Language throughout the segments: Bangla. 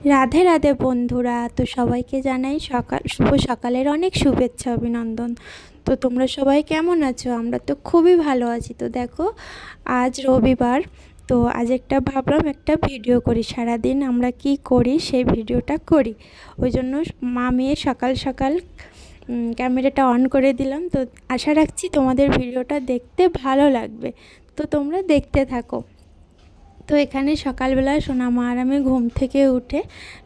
রাধে রাধে বন্ধুরা, তো সবাইকে জানাই শুভ সকালের অনেক শুভেচ্ছা অভিনন্দন। তো তোমরা সবাই কেমন আছো? আমরা তো খুবই ভালো আছি। তো দেখো, আজ রবিবার। তো আজ ভাবলাম একটা ভিডিও করি, সারাদিন আমরা কি করি সেই ভিডিওটা করি। ওই জন্য মা মেয়ে সকাল সকাল ক্যামেরাটা অন করে দিলাম। তো আশা রাখছি তোমাদের ভিডিওটা দেখতে ভালো লাগবে। তো তোমরা দেখতে থাকো। তো এখানে সকালবেলা সোনামা আর আমি ঘুম থেকে উঠে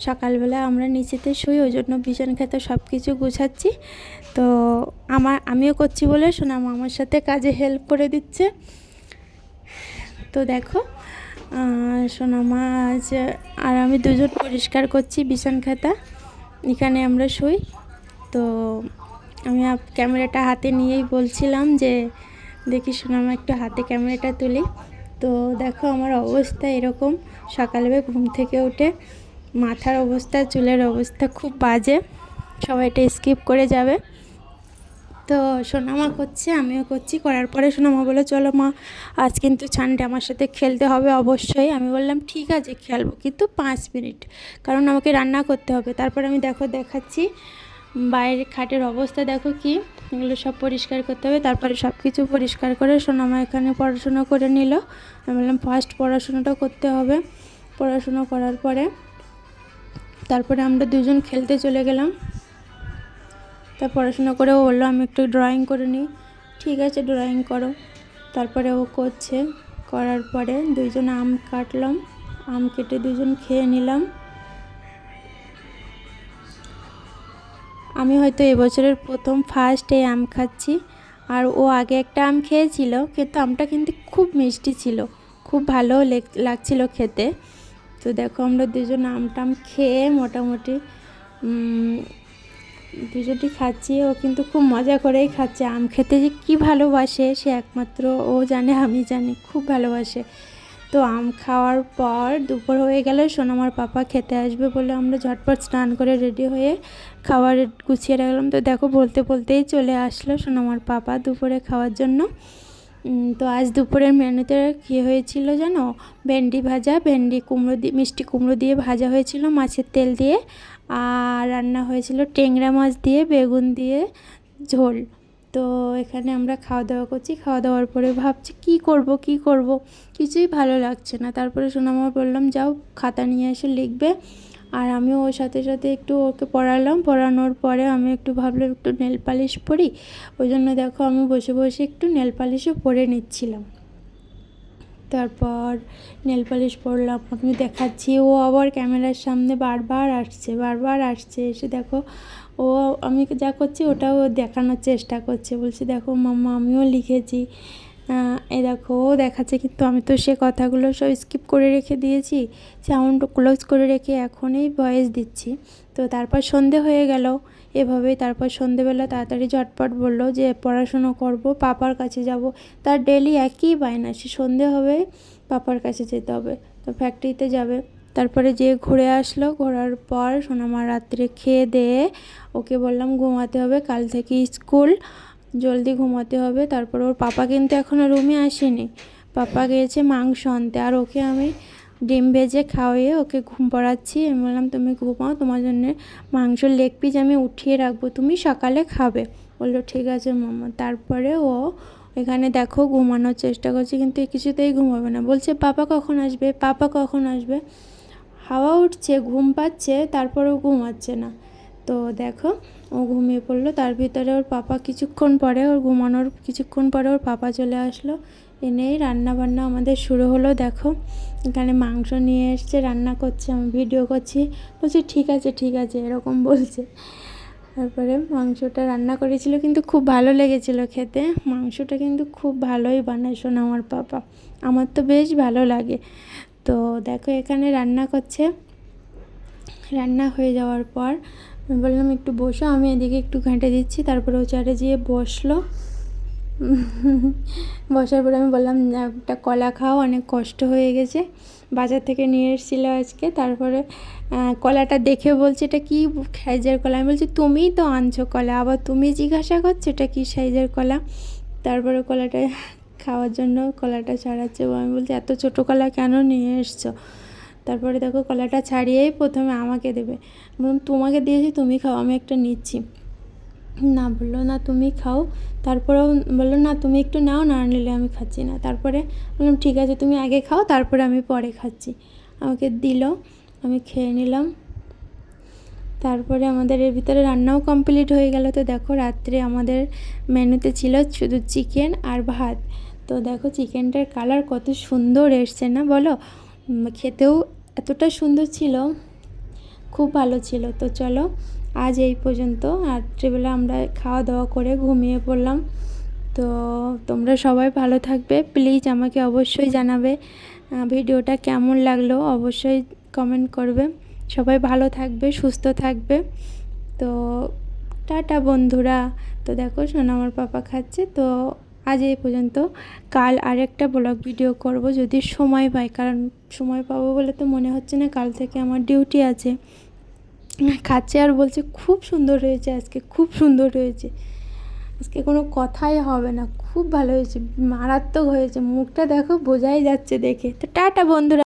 সকালবেলা আমরা নিচেতে শুই, ওই জন্য বিছানা খাতা সব কিছু গুছাচ্ছি। তো আমিও করছি বলে সোনামা আমার সাথে কাজে হেল্প করে দিচ্ছে। তো দেখো, সোনামা আজ আর আমি দুজন পরিষ্কার করছি বিছানা খাতা, এখানে আমরা শুই। তো আমি ক্যামেরাটা হাতে নিয়েই বলছিলাম যে দেখি সোনামা একটু হাতে ক্যামেরাটা তুলি। তো দেখো আমার অবস্থা এরকম, সকালবেলা ঘুম থেকে উঠে মাথার অবস্থা, চুলের অবস্থা খুব বাজে। সবাই এটা স্কিপ করে যাবে। তো সোনামা করছে, আমিও করছি। করার পরে সোনামা বলে চলো মা, আজ কিন্তু সানডে, আমার সাথে খেলতে হবে অবশ্যই। আমি বললাম ঠিক আছে খেলবো, কিন্তু 5 মিনিট, কারণ আমাকে রান্না করতে হবে। তারপর আমি দেখাচ্ছি বাইরের খাটের অবস্থা, দেখো কি, এগুলো সব পরিষ্কার করতে হবে। তারপরে সব কিছু পরিষ্কার করে সোনামা এখানে পড়াশোনা করে নিল। আমি বললাম ফার্স্ট পড়াশোনাটা করতে হবে। পড়াশোনা করার পরে তারপরে আমরা দুজন খেলতে চলে গেলাম। তা পড়াশোনা করে ও বললো আমি একটু ড্রয়িং করে নিই। ঠিক আছে ড্রয়িং করো। তারপরে ও করছে, করার পরে দুইজন আম কাটলাম, আম কেটে দুজন খেয়ে নিলাম। আমি হয়তো এবছরের প্রথম ফার্স্ট এই আম খাচ্ছি। আর ও আগে একটা আম খেয়েছিল, কিন্তু আমটা কিন্তু খুব মিষ্টি ছিল, খুব ভালো লাগছিল খেতে। তো দেখো আমরা দুজন আমটাম খেয়ে মোটামুটি দুজনই খাচ্ছি। ও কিন্তু খুব মজা করেই খাচ্ছে। আম খেতে যে কী ভালোবাসে সে একমাত্র ও জানে, আমি জানি, খুব ভালোবাসে। তো আম খাওয়ার পর দুপুর হয়ে গেলে সোনামার পাপা খেতে আসবে বলে আমরা ঝটপট স্নান করে রেডি হয়ে খাবার গুছিয়ে রাখলাম। তো দেখো বলতে বলতেই চলে আসলো সোনামার পাপা দুপুরে খাওয়ার জন্য। তো আজ দুপুরের মেনুতে কী হয়েছিল জানো? ভেন্ডি ভাজা, ভেন্ডি কুমড়ো দিয়ে, মিষ্টি কুমড়ো দিয়ে ভাজা হয়েছিল মাছের তেল দিয়ে। আর রান্না হয়েছিল ট্যাংরা মাছ দিয়ে, বেগুন দিয়ে ঝোল। তো এখানে আমরা খাওয়া দাওয়া করছি। খাওয়া দাওয়ার পরে ভাবছি কী করব, কিছুই ভালো লাগছে না। তারপরে সোনামা বললাম যাও খাতা নিয়ে এসে লিখবে। আর আমিও ওর সাথে সাথে একটু ওকে পড়ালাম। পড়ানোর পরে আমি একটু ভাবলাম একটু নেল পালিশ পরি। ওই জন্য দেখো আমি বসে বসে একটু নেল পালিশও পরে নিচ্ছিলাম। তারপর নেল পালিশ পরলাম, আমি দেখাচ্ছি। ও আবার ক্যামেরার সামনে বারবার আসছে এসে দেখো, ও আমি যা করছি ওটাও দেখানোর চেষ্টা করছে। বলছি দেখো মাম্মা আমিও লিখেছি। এই দেখো ও দেখাচ্ছে, কিন্তু আমি তো সে কথাগুলো সব স্কিপ করে রেখে দিয়েছি, সাউন্ড ক্লোজ করে রেখে এখনই ভয়েস দিচ্ছি। তো তারপর সন্ধে হয়ে গেল এভাবেই। তারপর সন্ধেবেলা তাড়াতাড়ি ঝটপট বললো যে পড়াশুনো করব, পাপার কাছে যাব। তার ডেলি একই বায়না, সে সন্ধে হবে পাপার কাছে যেতে হবে, তো ফ্যাক্টরিতে যাবে। তারপরে যেয়ে ঘুরে আসলো, ঘোরার পর সোনামা রাত্রে খেয়ে দিয়ে ওকে বললাম ঘুমাতে হবে, কাল থেকে স্কুল, জলদি ঘুমাতে হবে। তারপর ওর পাপা কিন্তু এখনও রুমে আসেনি, পাপা গিয়েছে মাংস আনতে। আর ওকে আমি ডিম ভেজে খাওয়িয়ে ওকে ঘুম পড়াচ্ছি। আমি বললাম তুমি ঘুমাও, তোমার জন্যে মাংসের লেগ পিস আমি উঠিয়ে রাখবো, তুমি সকালে খাবে। বললো ঠিক আছে মাম্মা। তারপরে ও এখানে দেখো ঘুমানোর চেষ্টা করছে, কিন্তু কিছুতেই ঘুমাবে না। বলছে পাপা কখন আসবে, পাপা কখন আসবে। হাওয়া উঠছে, ঘুম পাচ্ছে, তারপরেও ঘুমাচ্ছে না। তো দেখো ও ঘুমিয়ে পড়লো। তার ভিতরে ওর পাপা কিছুক্ষণ পরে, ওর ঘুমানোর কিছুক্ষণ পরে ওর পাপা চলে আসলো। এনেই রান্না বান্না আমাদের শুরু হলো। দেখো এখানে মাংস নিয়ে এসছে, রান্না করছে, আমি ভিডিও করছি। বলছি ঠিক আছে এরকম বলছে। তারপরে মাংসটা রান্না করেছিল, কিন্তু খুব ভালো লেগেছিল খেতে। মাংসটা কিন্তু খুব ভালোই বানায় শোনা আমার পাপা, আমার তো বেশ ভালো লাগে। তো দেখো এখানে রান্না করছে। রান্না হয়ে যাওয়ার পর আমি বললাম একটু বসো, আমি এদিকে একটু ঘেঁটে দিচ্ছি। তারপরে ও চারে যেয়ে বসলো। বসার পরে আমি বললাম একটা কলা খাও, অনেক কষ্ট হয়ে গেছে, বাজার থেকে নিয়ে এসেছিলো আজকে। তারপরে কলাটা দেখে বলছে এটা কী সাইজের কলা। আমি বলছি তুমিই তো আনছো কলা, আবার তুমি জিজ্ঞাসা করছো এটা কী সাইজের কলা। তারপরে কলাটা খাওয়ার জন্য কলাটা ছাড়াচ্ছে। আমি বলছি এত ছোটো কলা কেন নিয়ে এসছো। তারপরে দেখো কলাটা ছাড়িয়েই প্রথমে আমাকে দেবে। বললাম তোমাকে দিয়েছি, তুমি খাও, আমি একটা নিচ্ছি। না, বললো না তুমি খাও। তারপরেও বললো না তুমি একটু নাও, না নিলে আমি খাচ্ছি না। তারপরে বললাম ঠিক আছে তুমি আগে খাও, তারপরে আমি পরে খাচ্ছি। আমাকে দিল, আমি খেয়ে নিলাম। তারপরে আমাদের এর ভিতরে রান্নাও কমপ্লিট হয়ে গেল। তো দেখো রাত্রে আমাদের মেনুতে ছিল শুধু চিকেন আর ভাত। তো দেখো চিকেনটার কালার কত সুন্দর এসছে না বলো, খেতেও এতটা সুন্দর ছিল, খুব ভালো ছিল। তো চলো আজ এই পর্যন্ত। রাত্রিবেলা আমরা খাওয়া দাওয়া করে ঘুমিয়ে পড়লাম। তো তোমরা সবাই ভালো থাকবে, প্লিজ আমাকে অবশ্যই জানাবে ভিডিওটা কেমন লাগলো, অবশ্যই কমেন্ট করবে। সবাই ভালো থাকবে, সুস্থ থাকবে। তো টাটা বন্ধুরা। তো দেখো সোনামার পাপা খাচ্ছে। তো আজ এই পর্যন্ত। কাল আরেকটা ব্লগ ভিডিও করব যদি সময় পাই, কারণ সময় পাবো বলে তো মনে হচ্ছে না, কাল থেকে আমার ডিউটি আছে। খাচ্ছে আর বলছে খুব সুন্দর হয়েছে আজকে, খুব সুন্দর হয়েছে। আজকে কোনো কথাই হবে না, খুব ভালো হয়েছে, মারাত্মক হয়েছে। মুখটা দেখো বোঝাই যাচ্ছে দেখে। তো টাটা বন্ধুরা।